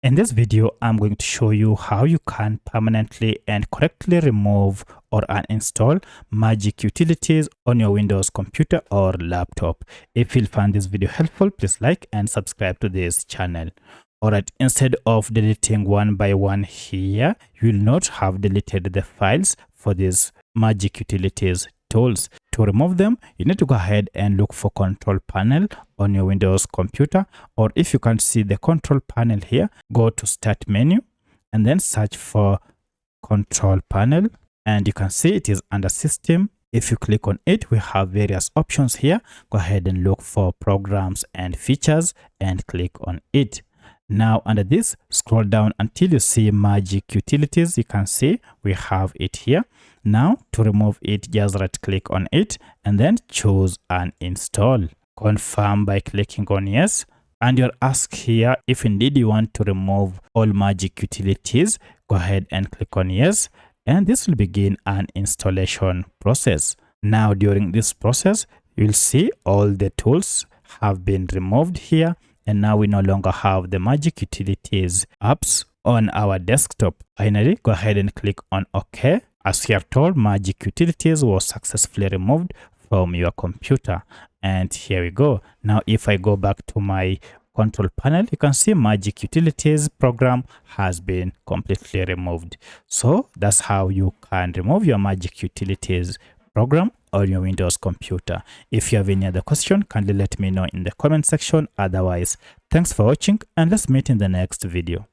In this video, I'm going to show you how you can permanently and correctly remove or uninstall Magic Utilities on your Windows computer or laptop. If you find this video helpful, please like and subscribe to this channel. Alright, instead of deleting one by one here, you will not have deleted the files for these Magic Utilities tools. To remove them, you need to go ahead and look for Control Panel on your Windows computer, or if you can't see the Control Panel here, go to Start menu and then search for Control Panel, and you can see it is under System. If you click on it, we have various options here. Go ahead and look for Programs and Features and click on it. Now under this, scroll down until you see Magic Utilities. You can see we have it here. Now to remove it, just right click on it and then choose Uninstall. Confirm by clicking on yes. And you're asked here if indeed you want to remove all Magic Utilities. Go ahead and click on yes. And this will begin an installation process. Now during this process, you'll see all the tools have been removed here. And now we no longer have the Magic Utilities apps on our desktop. Finally, go ahead and click on OK. As you are told, Magic Utilities was successfully removed from your computer. And here we go. Now, if I go back to my control panel, you can see Magic Utilities program has been completely removed. So that's how you can remove your Magic Utilities program on your Windows computer. If you have any other question, kindly let me know in the comment section. Otherwise, thanks for watching and let's meet in the next video.